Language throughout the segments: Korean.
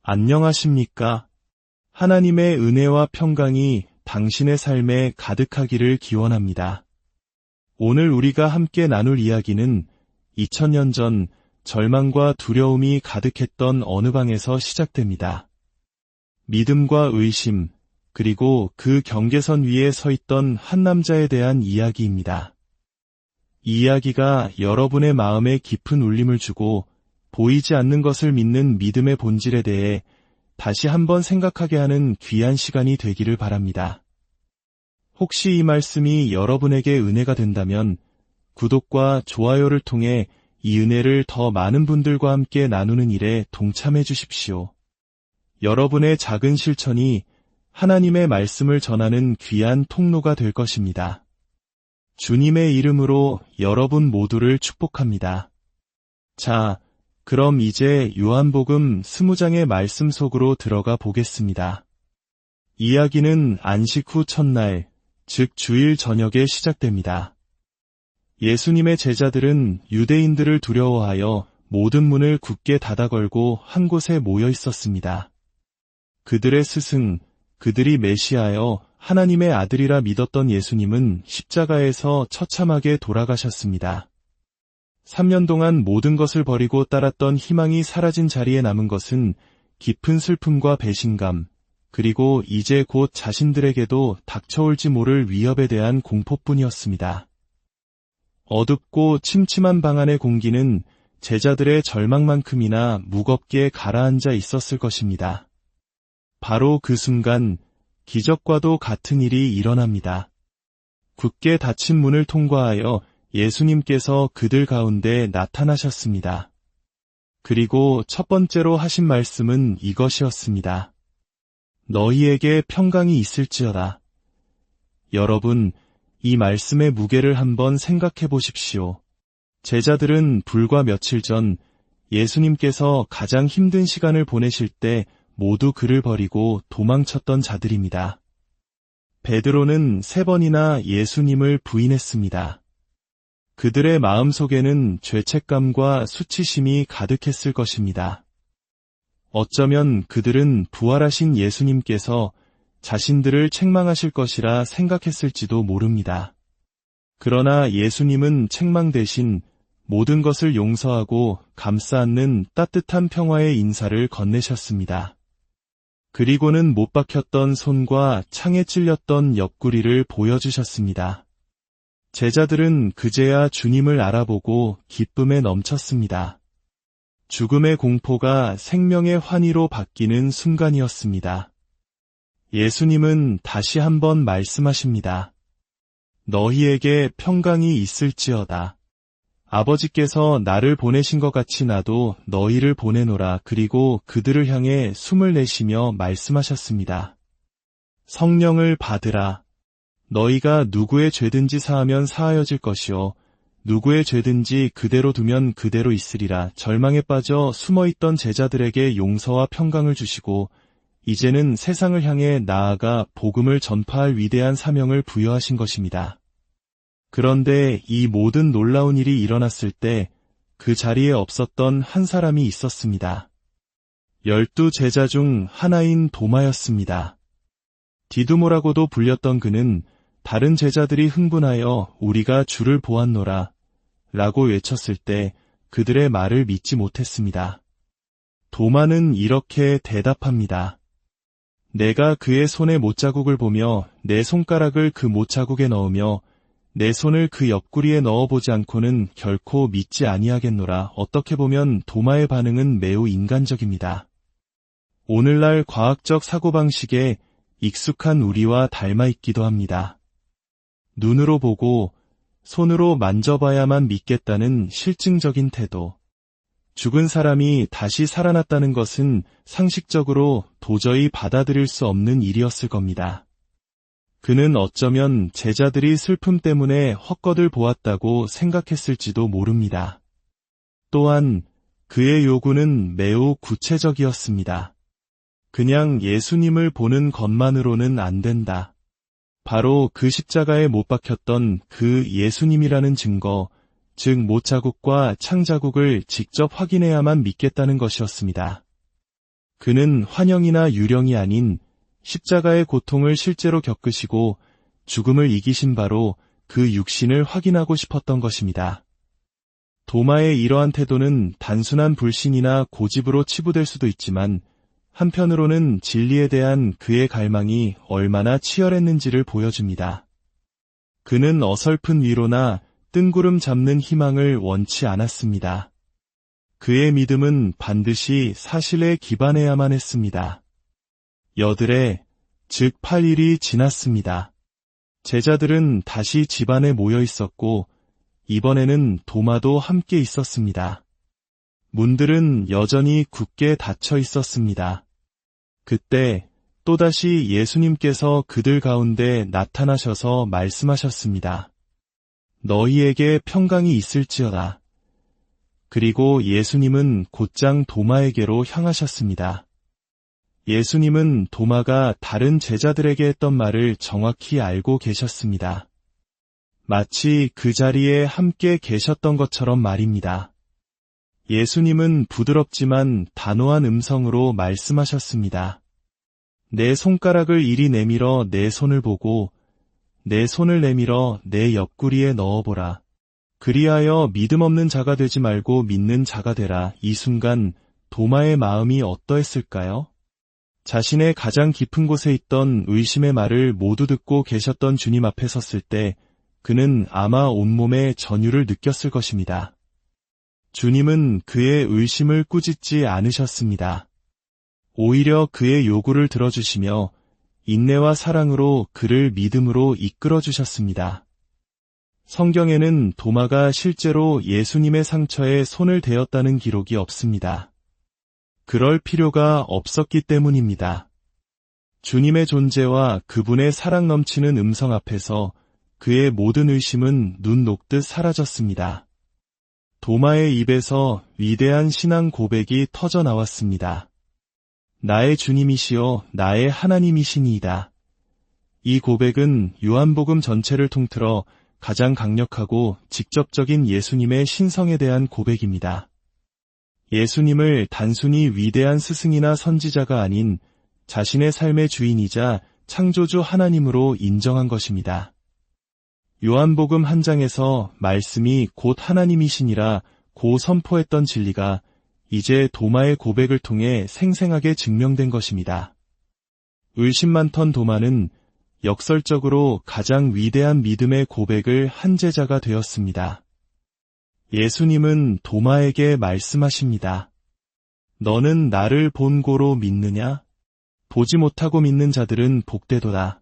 안녕하십니까? 하나님의 은혜와 평강이 당신의 삶에 가득하기를 기원합니다. 오늘 우리가 함께 나눌 이야기는 2000년 전 절망과 두려움이 가득했던 어느 방에서 시작됩니다. 믿음과 의심, 그리고 그 경계선 위에 서 있던 한 남자에 대한 이야기입니다. 이 이야기가 여러분의 마음에 깊은 울림을 주고 보이지 않는 것을 믿는 믿음의 본질에 대해 다시 한번 생각하게 하는 귀한 시간이 되기를 바랍니다. 혹시 이 말씀이 여러분에게 은혜가 된다면 구독과 좋아요를 통해 이 은혜를 더 많은 분들과 함께 나누는 일에 동참해 주십시오. 여러분의 작은 실천이 하나님의 말씀을 전하는 귀한 통로가 될 것입니다. 주님의 이름으로 여러분 모두를 축복합니다. 자, 그럼 이제 요한복음 20장의 말씀 속으로 들어가 보겠습니다. 이야기는 안식 후 첫날, 즉 주일 저녁에 시작됩니다. 예수님의 제자들은 유대인들을 두려워하여 모든 문을 굳게 닫아 걸고 한 곳에 모여 있었습니다. 그들의 스승, 그들이 메시아여 하나님의 아들이라 믿었던 예수님은 십자가에서 처참하게 돌아가셨습니다. 3년 동안 모든 것을 버리고 따랐던 희망이 사라진 자리에 남은 것은 깊은 슬픔과 배신감, 그리고 이제 곧 자신들에게도 닥쳐올지 모를 위협에 대한 공포뿐이었습니다. 어둡고 침침한 방 안의 공기는 제자들의 절망만큼이나 무겁게 가라앉아 있었을 것입니다. 바로 그 순간 기적과도 같은 일이 일어납니다. 굳게 닫힌 문을 통과하여 예수님께서 그들 가운데 나타나셨습니다. 그리고 첫 번째로 하신 말씀은 이것이었습니다. 너희에게 평강이 있을지어다. 여러분, 이 말씀의 무게를 한번 생각해 보십시오. 제자들은 불과 며칠 전 예수님께서 가장 힘든 시간을 보내실 때 모두 그를 버리고 도망쳤던 자들입니다. 베드로는 3번이나 예수님을 부인했습니다. 그들의 마음속에는 죄책감과 수치심이 가득했을 것입니다. 어쩌면 그들은 부활하신 예수님께서 자신들을 책망하실 것이라 생각했을지도 모릅니다. 그러나 예수님은 책망 대신 모든 것을 용서하고 감싸 안는 따뜻한 평화의 인사를 건네셨습니다. 그리고는 못 박혔던 손과 창에 찔렸던 옆구리를 보여주셨습니다. 제자들은 그제야 주님을 알아보고 기쁨에 넘쳤습니다. 죽음의 공포가 생명의 환희로 바뀌는 순간이었습니다. 예수님은 다시 한번 말씀하십니다. 너희에게 평강이 있을지어다. 아버지께서 나를 보내신 것 같이 나도 너희를 보내노라. 그리고 그들을 향해 숨을 내쉬며 말씀하셨습니다. 성령을 받으라. 너희가 누구의 죄든지 사하면 사하여질 것이요 누구의 죄든지 그대로 두면 그대로 있으리라. 절망에 빠져 숨어있던 제자들에게 용서와 평강을 주시고 이제는 세상을 향해 나아가 복음을 전파할 위대한 사명을 부여하신 것입니다. 그런데 이 모든 놀라운 일이 일어났을 때 그 자리에 없었던 한 사람이 있었습니다. 12 제자 중 하나인 도마였습니다. 디두모라고도 불렸던 그는 다른 제자들이 흥분하여 우리가 주를 보았노라 라고 외쳤을 때 그들의 말을 믿지 못했습니다. 도마는 이렇게 대답합니다. 내가 그의 손의 못자국을 보며 내 손가락을 그 못자국에 넣으며 내 손을 그 옆구리에 넣어보지 않고는 결코 믿지 아니하겠노라. 어떻게 보면 도마의 반응은 매우 인간적입니다. 오늘날 과학적 사고방식에 익숙한 우리와 닮아 있기도 합니다. 눈으로 보고 손으로 만져봐야만 믿겠다는 실증적인 태도. 죽은 사람이 다시 살아났다는 것은 상식적으로 도저히 받아들일 수 없는 일이었을 겁니다. 그는 어쩌면 제자들이 슬픔 때문에 헛것을 보았다고 생각했을지도 모릅니다. 또한 그의 요구는 매우 구체적이었습니다. 그냥 예수님을 보는 것만으로는 안 된다. 바로 그 십자가에 못 박혔던 그 예수님이라는 증거, 즉 못자국과 창자국을 직접 확인해야만 믿겠다는 것이었습니다. 그는 환영이나 유령이 아닌 십자가의 고통을 실제로 겪으시고 죽음을 이기신 바로 그 육신을 확인하고 싶었던 것입니다. 도마의 이러한 태도는 단순한 불신이나 고집으로 치부될 수도 있지만 한편으로는 진리에 대한 그의 갈망이 얼마나 치열했는지를 보여줍니다. 그는 어설픈 위로나 뜬구름 잡는 희망을 원치 않았습니다. 그의 믿음은 반드시 사실에 기반해야만 했습니다. 여드레, 즉 8일이 지났습니다. 제자들은 다시 집안에 모여 있었고 이번에는 도마도 함께 있었습니다. 문들은 여전히 굳게 닫혀 있었습니다. 그때 또다시 예수님께서 그들 가운데 나타나셔서 말씀하셨습니다. 너희에게 평강이 있을지어다. 그리고 예수님은 곧장 도마에게로 향하셨습니다. 예수님은 도마가 다른 제자들에게 했던 말을 정확히 알고 계셨습니다. 마치 그 자리에 함께 계셨던 것처럼 말입니다. 예수님은 부드럽지만 단호한 음성으로 말씀하셨습니다. 내 손가락을 이리 내밀어 내 손을 보고 내 손을 내밀어 내 옆구리에 넣어보라. 그리하여 믿음 없는 자가 되지 말고 믿는 자가 되라. 이 순간 도마의 마음이 어떠했을까요? 자신의 가장 깊은 곳에 있던 의심의 말을 모두 듣고 계셨던 주님 앞에 섰을 때 그는 아마 온몸에 전율을 느꼈을 것입니다. 주님은 그의 의심을 꾸짖지 않으셨습니다. 오히려 그의 요구를 들어주시며 인내와 사랑으로 그를 믿음으로 이끌어 주셨습니다. 성경에는 도마가 실제로 예수님의 상처에 손을 대었다는 기록이 없습니다. 그럴 필요가 없었기 때문입니다. 주님의 존재와 그분의 사랑 넘치는 음성 앞에서 그의 모든 의심은 눈 녹듯 사라졌습니다. 도마의 입에서 위대한 신앙 고백이 터져 나왔습니다. 나의 주님이시여 나의 하나님이시니이다. 이 고백은 요한복음 전체를 통틀어 가장 강력하고 직접적인 예수님의 신성에 대한 고백입니다. 예수님을 단순히 위대한 스승이나 선지자가 아닌 자신의 삶의 주인이자 창조주 하나님으로 인정한 것입니다. 요한복음 1장에서 말씀이 곧 하나님이시니라 고 선포했던 진리가 이제 도마의 고백을 통해 생생하게 증명된 것입니다. 의심 많던 도마는 역설적으로 가장 위대한 믿음의 고백을 한 제자가 되었습니다. 예수님은 도마에게 말씀하십니다. 너는 나를 본고로 믿느냐? 보지 못하고 믿는 자들은 복되도다.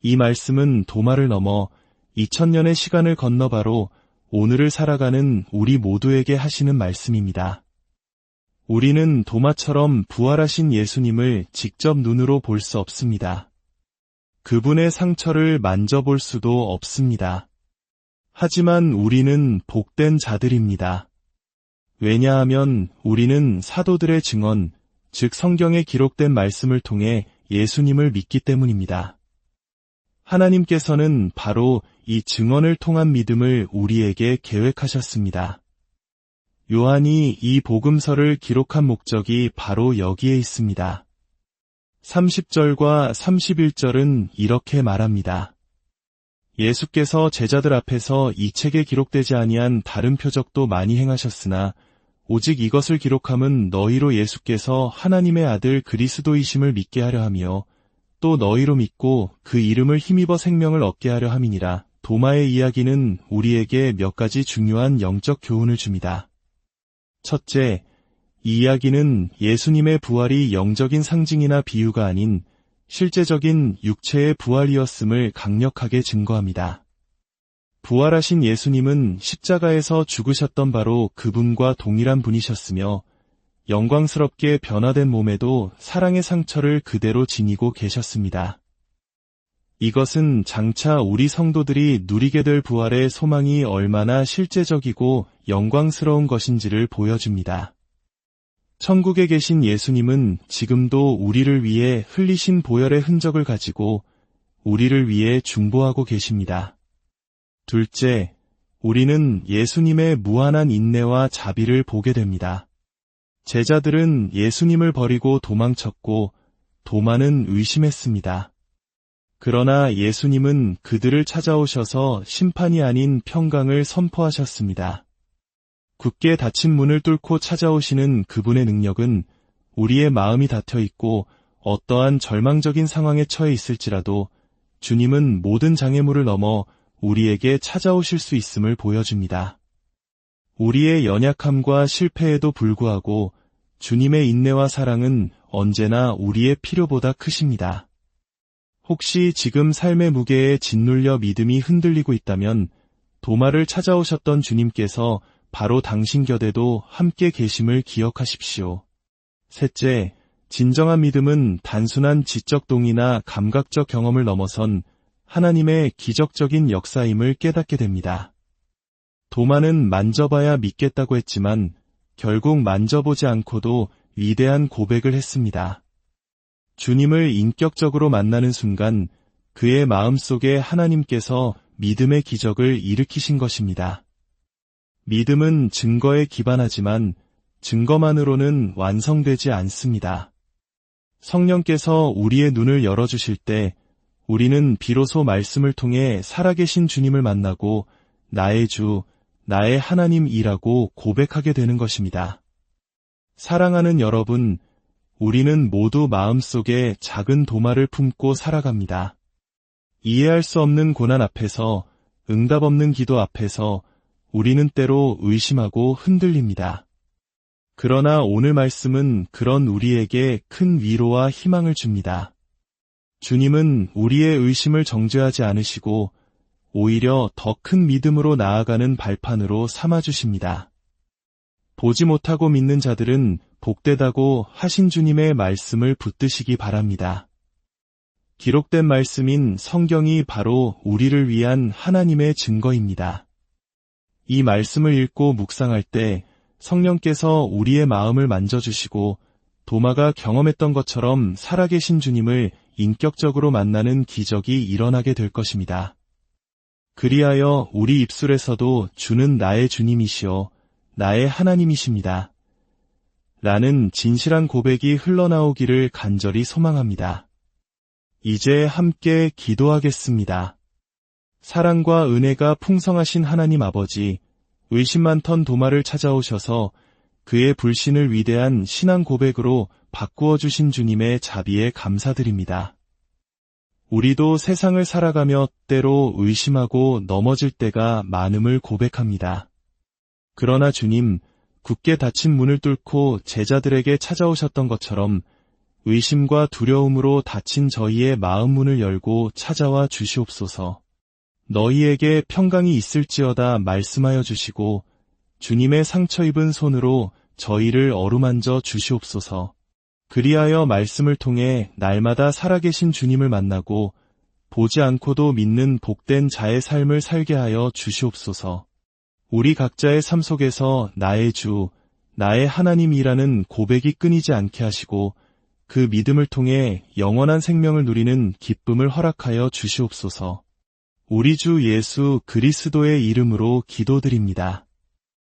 이 말씀은 도마를 넘어 2000년의 시간을 건너 바로 오늘을 살아가는 우리 모두에게 하시는 말씀입니다. 우리는 도마처럼 부활하신 예수님을 직접 눈으로 볼 수 없습니다. 그분의 상처를 만져볼 수도 없습니다. 하지만 우리는 복된 자들입니다. 왜냐하면 우리는 사도들의 증언, 즉 성경에 기록된 말씀을 통해 예수님을 믿기 때문입니다. 하나님께서는 바로 이 증언을 통한 믿음을 우리에게 계획하셨습니다. 요한이 이 복음서를 기록한 목적이 바로 여기에 있습니다. 30절과 31절은 이렇게 말합니다. 예수께서 제자들 앞에서 이 책에 기록되지 아니한 다른 표적도 많이 행하셨으나 오직 이것을 기록함은 너희로 예수께서 하나님의 아들 그리스도이심을 믿게 하려 하며 또 너희로 믿고 그 이름을 힘입어 생명을 얻게 하려 함이니라. 도마의 이야기는 우리에게 몇 가지 중요한 영적 교훈을 줍니다. 첫째, 이 이야기는 예수님의 부활이 영적인 상징이나 비유가 아닌 실제적인 육체의 부활이었음을 강력하게 증거합니다. 부활하신 예수님은 십자가에서 죽으셨던 바로 그분과 동일한 분이셨으며 영광스럽게 변화된 몸에도 사랑의 상처를 그대로 지니고 계셨습니다. 이것은 장차 우리 성도들이 누리게 될 부활의 소망이 얼마나 실제적이고 영광스러운 것인지를 보여줍니다. 천국에 계신 예수님은 지금도 우리를 위해 흘리신 보혈의 흔적을 가지고 우리를 위해 중보하고 계십니다. 둘째, 우리는 예수님의 무한한 인내와 자비를 보게 됩니다. 제자들은 예수님을 버리고 도망쳤고 도마는 의심했습니다. 그러나 예수님은 그들을 찾아오셔서 심판이 아닌 평강을 선포하셨습니다. 굳게 닫힌 문을 뚫고 찾아오시는 그분의 능력은 우리의 마음이 닫혀 있고 어떠한 절망적인 상황에 처해 있을지라도 주님은 모든 장애물을 넘어 우리에게 찾아오실 수 있음을 보여줍니다. 우리의 연약함과 실패에도 불구하고 주님의 인내와 사랑은 언제나 우리의 필요보다 크십니다. 혹시 지금 삶의 무게에 짓눌려 믿음이 흔들리고 있다면 도마를 찾아오셨던 주님께서 바로 당신 곁에도 함께 계심을 기억하십시오. 셋째, 진정한 믿음은 단순한 지적 동의나 감각적 경험을 넘어선 하나님의 기적적인 역사임을 깨닫게 됩니다. 도마는 만져봐야 믿겠다고 했지만 결국 만져보지 않고도 위대한 고백을 했습니다. 주님을 인격적으로 만나는 순간 그의 마음속에 하나님께서 믿음의 기적을 일으키신 것입니다. 믿음은 증거에 기반하지만 증거만으로는 완성되지 않습니다. 성령께서 우리의 눈을 열어주실 때 우리는 비로소 말씀을 통해 살아계신 주님을 만나고 나의 주, 나의 하나님이라고 고백하게 되는 것입니다. 사랑하는 여러분, 우리는 모두 마음속에 작은 도마를 품고 살아갑니다. 이해할 수 없는 고난 앞에서, 응답 없는 기도 앞에서 우리는 때로 의심하고 흔들립니다. 그러나 오늘 말씀은 그런 우리에게 큰 위로와 희망을 줍니다. 주님은 우리의 의심을 정죄하지 않으시고 오히려 더 큰 믿음으로 나아가는 발판으로 삼아주십니다. 보지 못하고 믿는 자들은 복되다고 하신 주님의 말씀을 붙드시기 바랍니다. 기록된 말씀인 성경이 바로 우리를 위한 하나님의 증거입니다. 이 말씀을 읽고 묵상할 때 성령께서 우리의 마음을 만져주시고 도마가 경험했던 것처럼 살아계신 주님을 인격적으로 만나는 기적이 일어나게 될 것입니다. 그리하여 우리 입술에서도 주는 나의 주님이시요 나의 하나님이십니다. 라는 진실한 고백이 흘러나오기를 간절히 소망합니다. 이제 함께 기도하겠습니다. 사랑과 은혜가 풍성하신 하나님 아버지, 의심 많던 도마를 찾아오셔서 그의 불신을 위대한 신앙 고백으로 바꾸어 주신 주님의 자비에 감사드립니다. 우리도 세상을 살아가며 때로 의심하고 넘어질 때가 많음을 고백합니다. 그러나 주님, 굳게 닫힌 문을 뚫고 제자들에게 찾아오셨던 것처럼 의심과 두려움으로 닫힌 저희의 마음 문을 열고 찾아와 주시옵소서. 너희에게 평강이 있을지어다 말씀하여 주시고 주님의 상처 입은 손으로 저희를 어루만져 주시옵소서. 그리하여 말씀을 통해 날마다 살아계신 주님을 만나고 보지 않고도 믿는 복된 자의 삶을 살게 하여 주시옵소서. 우리 각자의 삶 속에서 나의 주, 나의 하나님이라는 고백이 끊이지 않게 하시고 그 믿음을 통해 영원한 생명을 누리는 기쁨을 허락하여 주시옵소서. 우리 주 예수 그리스도의 이름으로 기도드립니다.